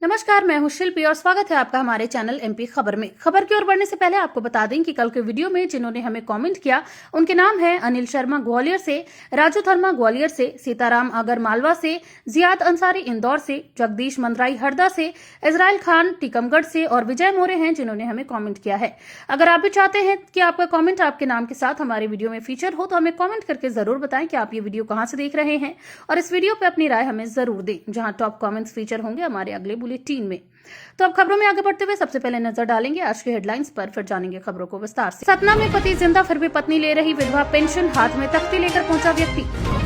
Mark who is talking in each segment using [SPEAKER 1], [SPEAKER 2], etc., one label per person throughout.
[SPEAKER 1] नमस्कार, मैं हूं शिल्पी और स्वागत है आपका हमारे चैनल एमपी खबर में। खबर की ओर बढ़ने से पहले आपको बता दें कि कल के वीडियो में जिन्होंने हमें कमेंट किया उनके नाम है अनिल शर्मा ग्वालियर से, राजू थर्मा ग्वालियर से, सीताराम अगर मालवा से, जियाद अंसारी इंदौर से, जगदीश मंदराई हरदा से, इजराइल खान टीकमगढ़ से और विजय मोरे हैं जिन्होंने हमें कॉमेंट किया है। अगर आप भी चाहते हैं कि आपका कॉमेंट आपके नाम के साथ हमारे वीडियो में फीचर हो तो हमें कॉमेंट करके जरूर बताएं कि आप ये वीडियो कहाँ से देख रहे हैं और इस वीडियो पे अपनी राय हमें जरूर दें, जहां टॉप कॉमेंट्स फीचर होंगे हमारे अगले बुलेटिन में। तो अब खबरों में आगे बढ़ते हुए सबसे पहले नजर डालेंगे आज की हेडलाइंस पर, फिर जानेंगे खबरों को विस्तार से। सतना में पति जिंदा फिर भी पत्नी ले रही विधवा पेंशन, हाथ में तख्ती लेकर पहुंचा व्यक्ति।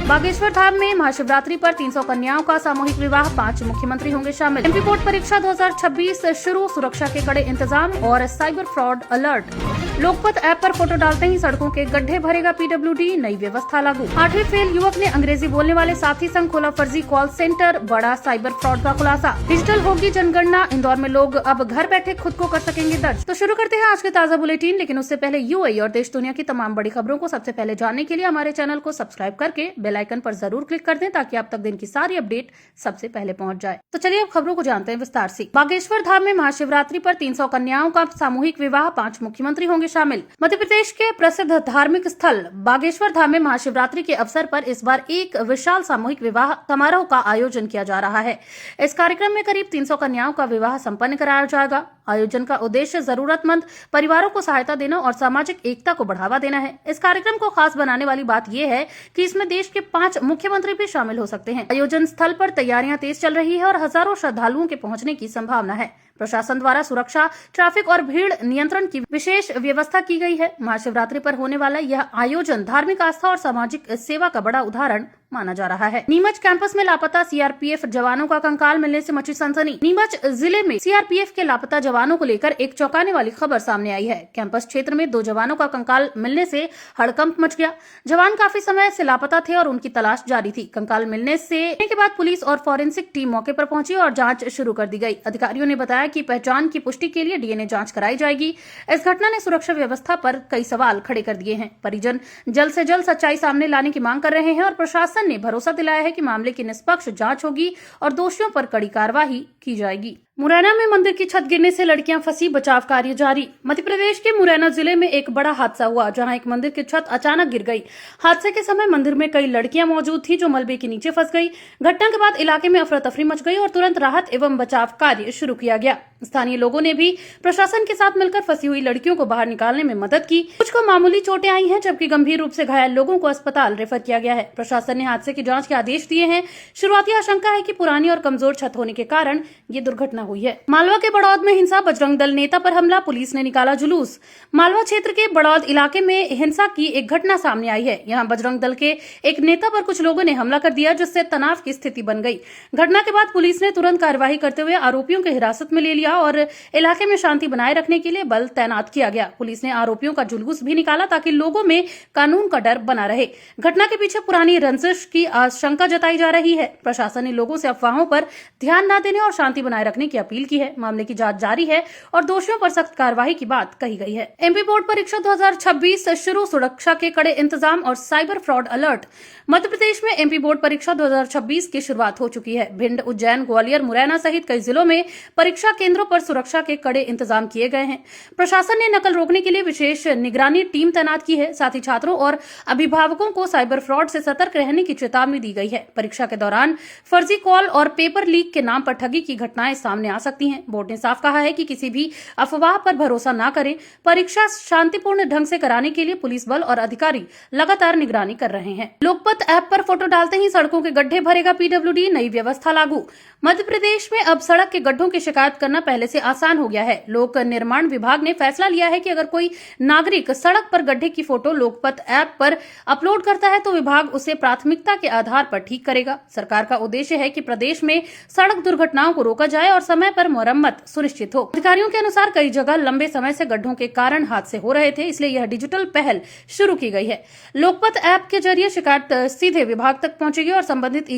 [SPEAKER 1] बागेश्वर धाम में महाशिवरात्रि पर 300 कन्याओं का सामूहिक विवाह, 5 मुख्यमंत्री होंगे शामिल। एमपी बोर्ड परीक्षा 2026 शुरू, सुरक्षा के कड़े इंतजाम और cyber fraud alert. Lokmat app पर फोटो डालते ही सड़कों के गड्ढे भरेगा पीडब्ल्यूडी, नई व्यवस्था लागू। 8वीं फेल युवक ने अंग्रेजी बोलने वाले साथी संग खोला फर्जी कॉल सेंटर, बड़ा साइबर फ्रॉड का खुलासा। डिजिटल होगी जनगणना, इंदौर में लोग अब घर बैठे खुद को कर सकेंगे दर्ज। तो शुरू करते हैं आज के ताजा बुलेटिन, लेकिन उससे पहले यूएई और देश दुनिया की तमाम बड़ी खबरों को सबसे पहले जानने के लिए हमारे चैनल को सब्सक्राइब करके बेल आइकन पर जरूर क्लिक कर दें ताकि आप तक दिन की सारी अपडेट सबसे पहले पहुंच जाए। तो चलिए अब खबरों को जानते हैं विस्तार से। बागेश्वर धाम में महाशिवरात्रि पर 300 कन्याओं का सामूहिक विवाह, 5 मुख्यमंत्री होंगे शामिल। मध्य प्रदेश के प्रसिद्ध धार्मिक स्थल बागेश्वर धाम में महाशिवरात्रि के अवसर पर इस बार एक विशाल सामूहिक विवाह समारोह का आयोजन किया जा रहा है। इस कार्यक्रम में करीब 300 कन्याओं का विवाह संपन्न कराया जाएगा। आयोजन का उद्देश्य जरूरतमंद परिवारों को सहायता देना और सामाजिक एकता को बढ़ावा देना है। इस कार्यक्रम को खास बनाने वाली बात यह है कि इसमें देश के 5 मुख्यमंत्री भी शामिल हो सकते हैं। आयोजन स्थल पर तैयारियां तेज चल रही है और हजारों श्रद्धालुओं के पहुंचने की संभावना है। प्रशासन द्वारा सुरक्षा, ट्रैफिक और भीड़ नियंत्रण की विशेष व्यवस्था की गई है। महाशिवरात्रि पर होने वाला यह आयोजन धार्मिक आस्था और सामाजिक सेवा का बड़ा उदाहरण माना जा रहा है। नीमच कैंपस में लापता सीआरपीएफ जवानों का कंकाल मिलने से मची सनसनी। नीमच जिले में सीआरपीएफ के लापता जवानों को लेकर एक चौंकाने वाली खबर सामने आई है। कैंपस क्षेत्र में 2 जवानों का कंकाल मिलने से हड़कंप मच गया। जवान काफी समय से लापता थे और उनकी तलाश जारी थी। कंकाल मिलने के बाद पुलिस और फॉरेंसिक टीम मौके पर पहुंची और जांच शुरू कर दी गई। अधिकारियों ने बताया कि पहचान की पुष्टि के लिए डीएनए जांच कराई जाएगी। इस घटना ने सुरक्षा व्यवस्था पर कई सवाल खड़े कर दिए हैं। परिजन जल्द से जल्द सच्चाई सामने लाने की मांग कर रहे हैं और प्रशासन ने भरोसा दिलाया है कि मामले की निष्पक्ष जांच होगी और दोषियों पर कड़ी कार्रवाई की जाएगी। मुरैना में मंदिर की छत गिरने से लड़कियां फंसी, बचाव कार्य जारी। मध्य प्रदेश के मुरैना जिले में एक बड़ा हादसा हुआ जहां एक मंदिर की छत अचानक गिर गई। हादसे के समय मंदिर में कई लड़कियां मौजूद थी जो मलबे के नीचे फंस गई। घटना के बाद इलाके में अफरा तफरी मच गई और तुरंत राहत एवं बचाव कार्य शुरू किया गया। स्थानीय लोगों ने भी प्रशासन के साथ मिलकर फंसी हुई लड़कियों को बाहर निकालने में मदद की। कुछ को मामूली चोटें आई हैं जबकि गंभीर रूप से घायल लोगों को अस्पताल रेफर किया गया है। प्रशासन ने हादसे की जांच के आदेश दिए हैं। शुरुआती आशंका है कि पुरानी और कमजोर छत होने के कारण ये दुर्घटना हुई है। मालवा के बड़ौद में हिंसा, बजरंग दल नेता पर हमला, पुलिस ने निकाला जुलूस। मालवा क्षेत्र के बड़ौद इलाके में हिंसा की एक घटना सामने आई है। यहाँ बजरंग दल के एक नेता पर कुछ लोगों ने हमला कर दिया जिससे तनाव की स्थिति बन गई। घटना के बाद पुलिस ने तुरंत कार्यवाही करते हुए आरोपियों को हिरासत में ले लिया और इलाके में शांति बनाए रखने के लिए बल तैनात किया गया। पुलिस ने आरोपियों का जुलूस भी निकाला ताकि लोगों में कानून का डर बना रहे। घटना के पीछे पुरानी रंजिश की आशंका जताई जा रही है। प्रशासन ने लोगों से अफवाहों पर ध्यान न देने और शांति बनाए रखने की अपील की है। मामले की जांच जारी है और दोषियों पर सख्त कार्रवाई की बात कही गई है। एमपी बोर्ड परीक्षा 2026 शुरू, सुरक्षा के कड़े इंतजाम और cyber fraud alert. Madhya Pradesh में एमपी बोर्ड परीक्षा 2026 की शुरुआत हो चुकी है। भिंड, उज्जैन, ग्वालियर, मुरैना सहित कई जिलों में परीक्षा केंद्रों पर सुरक्षा के कड़े इंतजाम किए गए हैं। प्रशासन ने नकल रोकने के लिए विशेष निगरानी टीम तैनात की है। साथ ही छात्रों और अभिभावकों को साइबर फ्रॉड से सतर्क रहने की चेतावनी दी गई है। परीक्षा के दौरान फर्जी कॉल और पेपर लीक के नाम पर ठगी की घटनाएं सामने आ सकती हैं। बोर्ड ने साफ कहा है कि किसी भी अफवाह पर भरोसा न करें। परीक्षा शांतिपूर्ण ढंग से कराने के लिए पुलिस बल और अधिकारी लगातार निगरानी कर रहे हैं। लोकपत ऐप पर फोटो डालते ही सड़कों के गड्ढे भरेगा पीडब्ल्यूडी, नई व्यवस्था लागू। मध्य प्रदेश में अब सड़क के गड्ढों की शिकायत करना पहले से आसान हो गया है। लोक निर्माण विभाग ने फैसला लिया है कि अगर कोई नागरिक सड़क पर गड्ढे की फोटो लोकपत ऐप पर अपलोड करता है तो विभाग उसे प्राथमिकता के आधार पर ठीक करेगा। सरकार का उद्देश्य है कि प्रदेश में सड़क दुर्घटनाओं को रोका जाए और समय पर मरम्मत सुनिश्चित हो। अधिकारियों के अनुसार कई जगह लंबे समय से गड्ढों के कारण हादसे हो रहे थे, इसलिए यह डिजिटल पहल शुरू की गई है। लोकपत ऐप के जरिए शिकायत सीधे विभाग तक पहुंचेगी और संबंधित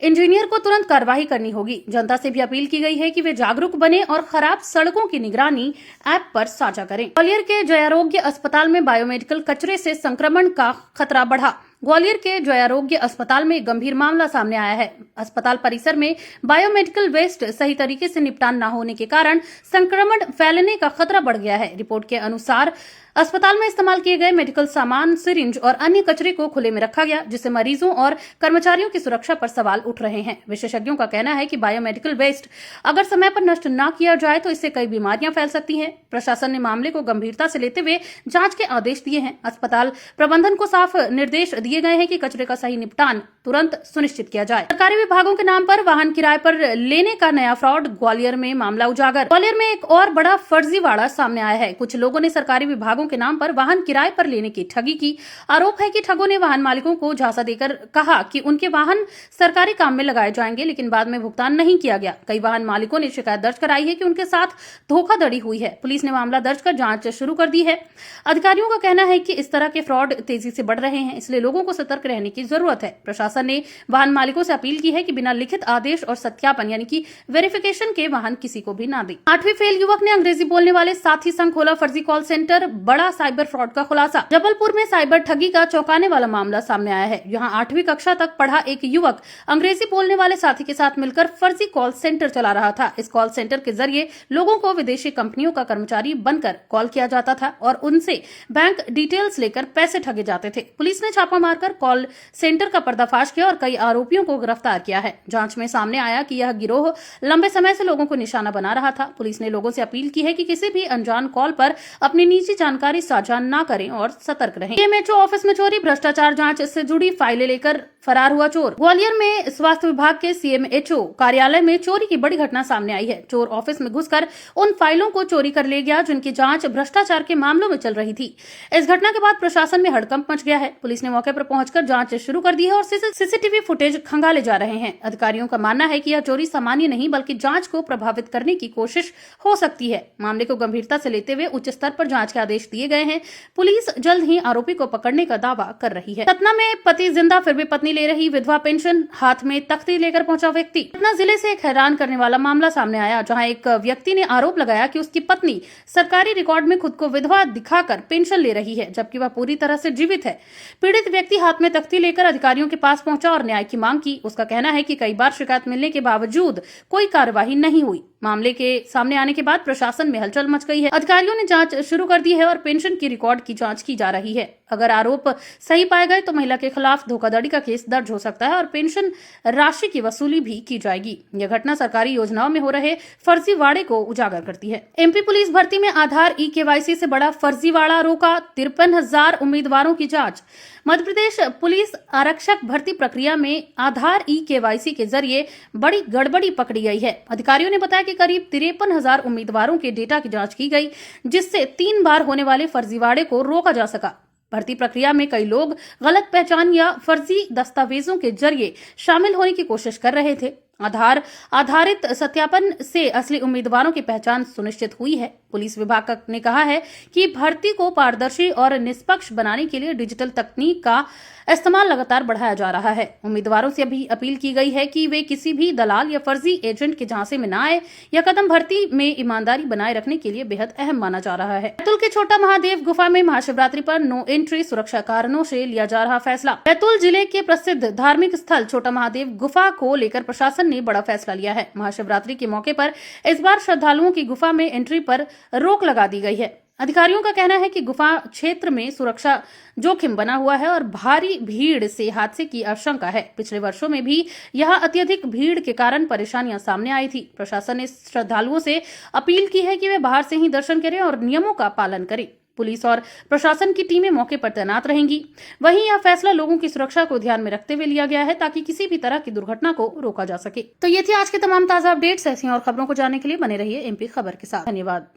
[SPEAKER 1] इंजीनियर को तुरंत कार्रवाई करनी होगी। जनता से भी अपील की गई है कि वे जागरूक बने और खराब सड़कों की निगरानी ऐप पर साझा करें। ग्वालियर के जयारोग्य अस्पताल में बायोमेडिकल कचरे से संक्रमण का खतरा बढ़ा। ग्वालियर के जयारोग्य अस्पताल में एक गंभीर मामला सामने आया है। अस्पताल परिसर में बायोमेडिकल वेस्ट सही तरीके से निपटान न होने के कारण संक्रमण फैलने का खतरा बढ़ गया है। रिपोर्ट के अनुसार अस्पताल में इस्तेमाल किए गए मेडिकल सामान, सिरिंज और अन्य कचरे को खुले में रखा गया, जिससे मरीजों और कर्मचारियों की सुरक्षा पर सवाल उठ रहे हैं। विशेषज्ञों का कहना है कि बायोमेडिकल वेस्ट अगर समय पर नष्ट न किया जाए तो इससे कई बीमारियां फैल सकती हैं। प्रशासन ने मामले को गंभीरता से लेते हुए जांच के आदेश दिए हैं। अस्पताल प्रबंधन को साफ निर्देश दिए गए हैं कि कचरे का सही निपटान तुरंत सुनिश्चित किया जाए। सरकारी विभागों के नाम पर वाहन किराए पर लेने का नया फ्रॉड, ग्वालियर में मामला उजागर। ग्वालियर में एक और बड़ा फर्जीवाड़ा सामने आया है। कुछ लोगों ने सरकारी विभागों के नाम पर वाहन किराए पर लेने की ठगी की। आरोप है कि ठगों ने वाहन मालिकों को झांसा देकर कहा कि उनके वाहन सरकारी काम में लगाए जाएंगे, लेकिन बाद में भुगतान नहीं किया गया। कई वाहन मालिकों ने शिकायत दर्ज कराई है कि उनके साथ धोखाधड़ी हुई है। पुलिस ने मामला दर्ज कर जांच शुरू कर दी है। अधिकारियों का कहना है कि इस तरह के फ्रॉड तेजी से बढ़ रहे हैं, इसलिए लोगों को सतर्क रहने की जरूरत है। प्रशासन ने वाहन मालिकों से अपील की है कि बिना लिखित आदेश और सत्यापन यानी कि वेरिफिकेशन के वाहन किसी को भी ना दे। 8वीं फेल युवक ने अंग्रेजी बोलने वाले साथी संग खोला फर्जी कॉल सेंटर, बड़ा साइबर फ्रॉड का खुलासा। जबलपुर में साइबर ठगी का चौंकाने वाला मामला सामने आया है। यहाँ 8वीं कक्षा तक पढ़ा एक युवक अंग्रेजी बोलने वाले साथी के साथ मिलकर फर्जी कॉल सेंटर चला रहा था। इस कॉल सेंटर के जरिए लोगों को विदेशी कंपनियों का कर्मचारी बनकर कॉल किया जाता था और उनसे बैंक डिटेल्स लेकर पैसे ठगे जाते थे। पुलिस ने छापा मारकर कॉल सेंटर का पर्दाफाश किया और कई आरोपियों को गिरफ्तार किया है। जांच में सामने आया कि यह गिरोह लंबे समय से लोगों को निशाना बना रहा था। पुलिस ने लोगों से अपील की है कि किसी भी अनजान कॉल पर अपनी निजी जानकारी साझा न करें और सतर्क रहें। सीएमएचओ ऑफिस में चोरी, भ्रष्टाचार जांच से जुड़ी फाइलें लेकर फरार हुआ चोर। ग्वालियर में स्वास्थ्य विभाग के सीएमएचओ कार्यालय में चोरी की बड़ी घटना सामने आई है। चोर ऑफिस में घुसकर उन फाइलों को चोरी कर ले गया जिनकी जांच भ्रष्टाचार के मामलों में चल रही थी। इस घटना के बाद प्रशासन में हड़कंप मच गया है। पुलिस ने मौके पर पहुंचकर जांच शुरू कर दी है और सीसीटीवी फुटेज खंगाले जा रहे हैं। अधिकारियों का मानना है कि यह चोरी सामान्य नहीं बल्कि जांच को प्रभावित करने की कोशिश हो सकती है। मामले को गंभीरता से लेते हुए उच्च स्तर पर जांच के आदेश दिए गए हैं। पुलिस जल्द ही आरोपी को पकड़ने का दावा कर रही है। सतना में पति जिंदा फिर भी पत्नी ले रही विधवा पेंशन, हाथ में तख्ती लेकर पहुंचा व्यक्ति। सतना जिले से एक हैरान करने वाला मामला सामने आया, जहां एक व्यक्ति ने आरोप लगाया कि उसकी पत्नी सरकारी रिकॉर्ड में खुद को विधवा दिखाकर पेंशन ले रही है, जबकि वह पूरी तरह से जीवित है। पीड़ित व्यक्ति हाथ में तख्ती लेकर अधिकारियों के पास पहुंचा और न्याय की मांग की। उसका कहना है कि कई बार शिकायत मिलने के बावजूद कोई कार्यवाही नहीं हुई। मामले के सामने आने के बाद प्रशासन में हलचल मच गई है। अधिकारियों ने जांच शुरू कर दी है और पेंशन की रिकॉर्ड की जांच की जा रही है। अगर आरोप सही पाए गए तो महिला के खिलाफ धोखाधड़ी का केस दर्ज हो सकता है और पेंशन राशि की वसूली भी की जाएगी। यह घटना सरकारी योजनाओं में हो रहे फर्जीवाड़े को उजागर करती है। एमपी पुलिस भर्ती में आधार ई-केवाईसी से बड़ा फर्जीवाड़ा रोका, 53,000 उम्मीदवारों की जांच। मध्य प्रदेश पुलिस आरक्षक भर्ती प्रक्रिया में आधार ई-केवाईसी के जरिए बड़ी गड़बड़ी पकड़ी गई है। अधिकारियों ने बताया कि करीब 53,000 उम्मीदवारों के डेटा की जांच की गई, जिससे 3 बार होने वाले फर्जीवाड़े को रोका जा सका। भर्ती प्रक्रिया में कई लोग गलत पहचान या फर्जी दस्तावेजों के जरिए शामिल होने की कोशिश कर रहे थे। आधार आधारित सत्यापन से असली उम्मीदवारों की पहचान सुनिश्चित हुई है। पुलिस विभाग ने कहा है कि भर्ती को पारदर्शी और निष्पक्ष बनाने के लिए डिजिटल तकनीक का इस्तेमाल लगातार बढ़ाया जा रहा है। उम्मीदवारों से भी अपील की गई है कि वे किसी भी दलाल या फर्जी एजेंट के झांसे में न आए। यह कदम भर्ती में ईमानदारी बनाए रखने के लिए बेहद अहम माना जा रहा है। बैतूल के छोटा महादेव गुफा में महाशिवरात्रि पर नो एंट्री सुरक्षा कारणों से लिया जा रहा फैसला। बैतूल जिले के प्रसिद्ध धार्मिक स्थल छोटा महादेव गुफा को लेकर प्रशासन ने बड़ा फैसला लिया है। महाशिवरात्रि के मौके पर इस बार श्रद्धालुओं की गुफा में एंट्री पर रोक लगा दी गई है। अधिकारियों का कहना है कि गुफा क्षेत्र में सुरक्षा जोखिम बना हुआ है और भारी भीड़ से हादसे की आशंका है। पिछले वर्षों में भी यहां अत्यधिक भीड़ के कारण परेशानियां सामने आई थी। प्रशासन ने श्रद्धालुओं से अपील की है कि वे बाहर से ही दर्शन करें और नियमों का पालन करें। पुलिस और प्रशासन की टीमें मौके पर तैनात रहेंगी। वहीं यह फैसला लोगों की सुरक्षा को ध्यान में रखते हुए लिया गया है ताकि किसी भी तरह की दुर्घटना को रोका जा सके। तो ये थी आज के तमाम ताजा अपडेट्स। ऐसी और खबरों को जानने के लिए बने रहिए एमपी खबर के साथ। धन्यवाद।